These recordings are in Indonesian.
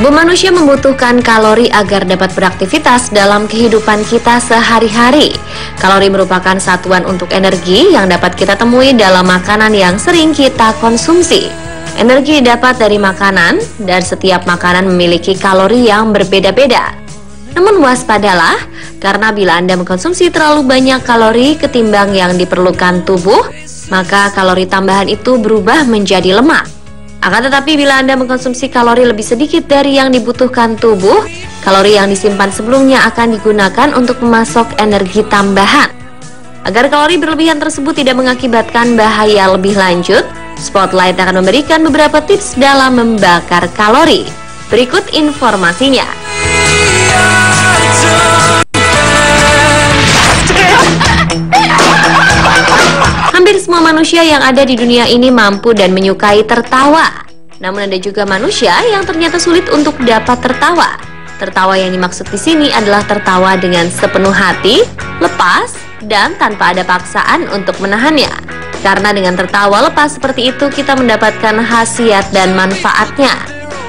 Tubuh manusia membutuhkan kalori agar dapat beraktivitas dalam kehidupan kita sehari-hari. Kalori merupakan satuan untuk energi yang dapat kita temui dalam makanan yang sering kita konsumsi. Energi didapat dari makanan, dan setiap makanan memiliki kalori yang berbeda-beda. Namun waspadalah, karena bila Anda mengkonsumsi terlalu banyak kalori ketimbang yang diperlukan tubuh, maka kalori tambahan itu berubah menjadi lemak. Akan tetapi bila Anda mengkonsumsi kalori lebih sedikit dari yang dibutuhkan tubuh, kalori yang disimpan sebelumnya akan digunakan untuk memasok energi tambahan. Agar kalori berlebihan tersebut tidak mengakibatkan bahaya lebih lanjut, Spotlight akan memberikan beberapa tips dalam membakar kalori. Berikut informasinya. Hampir semua manusia yang ada di dunia ini mampu dan menyukai tertawa. Namun ada juga manusia yang ternyata sulit untuk dapat tertawa. Tertawa yang dimaksud di sini adalah tertawa dengan sepenuh hati, lepas, dan tanpa ada paksaan untuk menahannya. Karena dengan tertawa lepas seperti itu kita mendapatkan khasiat dan manfaatnya.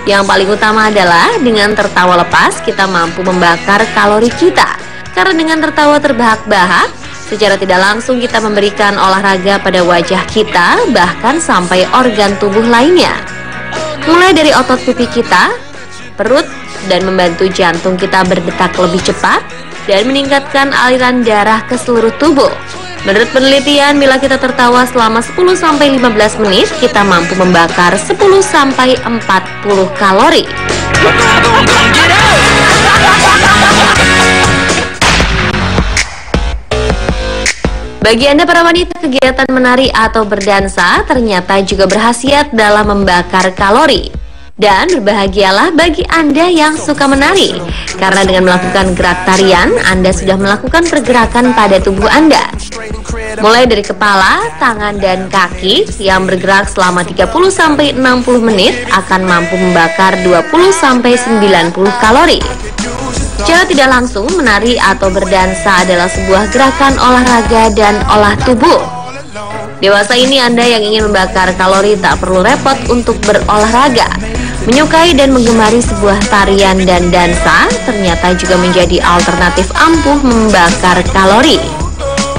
Yang paling utama adalah dengan tertawa lepas kita mampu membakar kalori kita. Karena dengan tertawa terbahak-bahak, secara tidak langsung kita memberikan olahraga pada wajah kita, bahkan sampai organ tubuh lainnya. Mulai dari otot pipi kita, perut, dan membantu jantung kita berdetak lebih cepat dan meningkatkan aliran darah ke seluruh tubuh. Menurut penelitian, bila kita tertawa selama 10-15 menit, kita mampu membakar 10-40 kalori. Bagi Anda para wanita, kegiatan menari atau berdansa ternyata juga berkhasiat dalam membakar kalori. Dan berbahagialah bagi Anda yang suka menari, karena dengan melakukan gerak tarian, Anda sudah melakukan pergerakan pada tubuh Anda. Mulai dari kepala, tangan, dan kaki yang bergerak selama 30-60 menit akan mampu membakar 20-90 kalori. Secara tidak langsung, menari atau berdansa adalah sebuah gerakan olahraga dan olah tubuh. Dewasa ini Anda yang ingin membakar kalori tak perlu repot untuk berolahraga. Menyukai dan menggemari sebuah tarian dan dansa ternyata juga menjadi alternatif ampuh membakar kalori.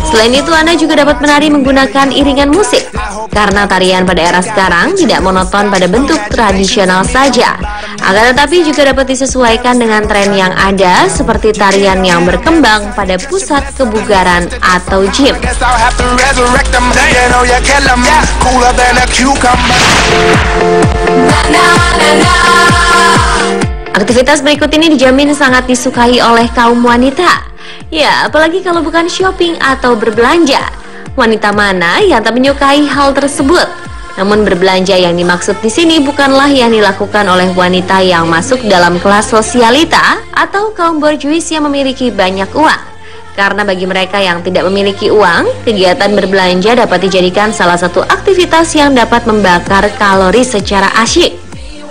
Selain itu, Anda juga dapat menari menggunakan iringan musik. Karena tarian pada era sekarang tidak monoton pada bentuk tradisional saja, akan tetapi juga dapat disesuaikan dengan tren yang ada, seperti tarian yang berkembang pada pusat kebugaran atau gym. Aktivitas berikut ini dijamin sangat disukai oleh kaum wanita. Ya, apalagi kalau bukan shopping atau berbelanja. Wanita mana yang tak menyukai hal tersebut? Namun berbelanja yang dimaksud di sini bukanlah yang dilakukan oleh wanita yang masuk dalam kelas sosialita atau kaum borjuis yang memiliki banyak uang. Karena bagi mereka yang tidak memiliki uang, kegiatan berbelanja dapat dijadikan salah satu aktivitas yang dapat membakar kalori secara asyik.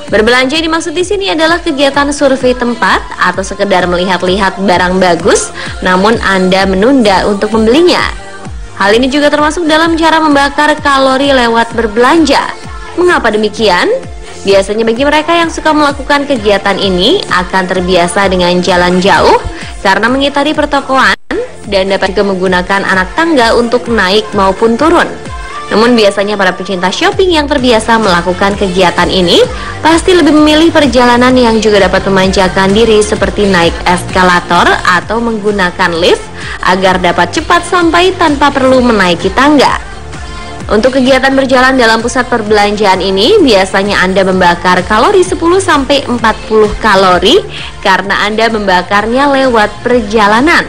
Berbelanja yang dimaksud di sini adalah kegiatan survei tempat atau sekedar melihat-lihat barang bagus, namun Anda menunda untuk membelinya. Hal ini juga termasuk dalam cara membakar kalori lewat berbelanja. Mengapa demikian? Biasanya bagi mereka yang suka melakukan kegiatan ini akan terbiasa dengan jalan jauh karena mengitari pertokoan dan dapat juga menggunakan anak tangga untuk naik maupun turun. Namun biasanya para pecinta shopping yang terbiasa melakukan kegiatan ini pasti lebih memilih perjalanan yang juga dapat memanjakan diri seperti naik eskalator atau menggunakan lift agar dapat cepat sampai tanpa perlu menaiki tangga. Untuk kegiatan berjalan dalam pusat perbelanjaan ini biasanya Anda membakar kalori 10-40 kalori karena Anda membakarnya lewat perjalanan.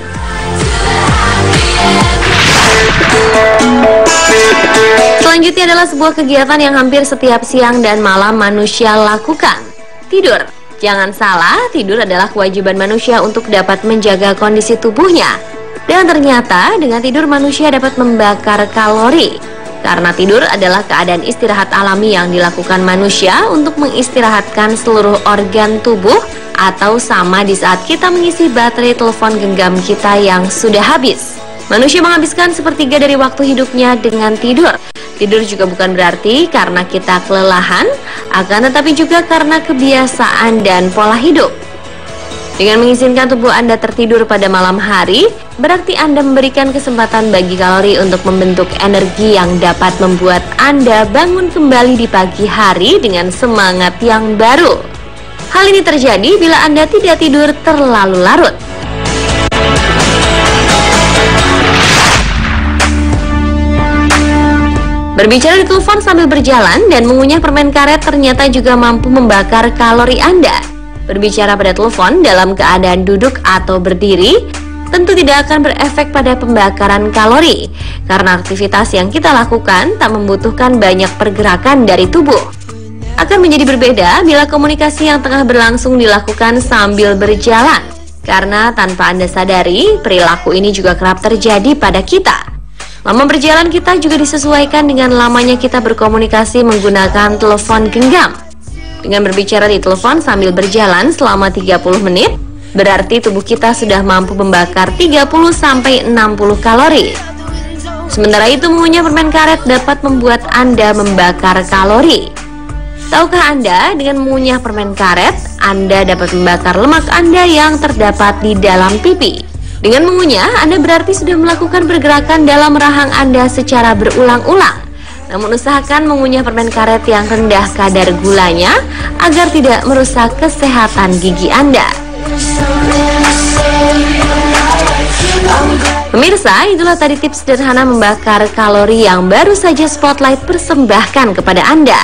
Selanjutnya adalah sebuah kegiatan yang hampir setiap siang dan malam manusia lakukan. Tidur. Jangan salah, tidur adalah kewajiban manusia untuk dapat menjaga kondisi tubuhnya. Dan ternyata dengan tidur manusia dapat membakar kalori. Karena tidur adalah keadaan istirahat alami yang dilakukan manusia untuk mengistirahatkan seluruh organ tubuh, atau sama di saat kita mengisi baterai telepon genggam kita yang sudah habis. Manusia menghabiskan sepertiga dari waktu hidupnya dengan tidur. Tidur juga bukan berarti karena kita kelelahan, akan tetapi juga karena kebiasaan dan pola hidup. Dengan mengizinkan tubuh Anda tertidur pada malam hari, berarti Anda memberikan kesempatan bagi kalori untuk membentuk energi yang dapat membuat Anda bangun kembali di pagi hari dengan semangat yang baru. Hal ini terjadi bila Anda tidak tidur terlalu larut. Berbicara di telepon sambil berjalan dan mengunyah permen karet ternyata juga mampu membakar kalori Anda. Berbicara pada telepon dalam keadaan duduk atau berdiri tentu tidak akan berefek pada pembakaran kalori, karena aktivitas yang kita lakukan tak membutuhkan banyak pergerakan dari tubuh. Akan menjadi berbeda bila komunikasi yang tengah berlangsung dilakukan sambil berjalan, karena tanpa Anda sadari, perilaku ini juga kerap terjadi pada kita. Lama berjalan kita juga disesuaikan dengan lamanya kita berkomunikasi menggunakan telepon genggam. Dengan berbicara di telepon sambil berjalan selama 30 menit, berarti tubuh kita sudah mampu membakar 30-60 kalori. Sementara itu, mengunyah permen karet dapat membuat Anda membakar kalori. Tahukah Anda, dengan mengunyah permen karet, Anda dapat membakar lemak Anda yang terdapat di dalam pipi. Dengan mengunyah, Anda berarti sudah melakukan pergerakan dalam rahang Anda secara berulang-ulang. Namun usahakan mengunyah permen karet yang rendah kadar gulanya agar tidak merusak kesehatan gigi Anda. Pemirsa, itulah tadi tips sederhana membakar kalori yang baru saja Spotlight persembahkan kepada Anda.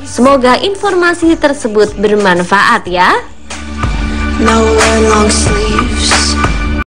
Semoga informasi tersebut bermanfaat ya.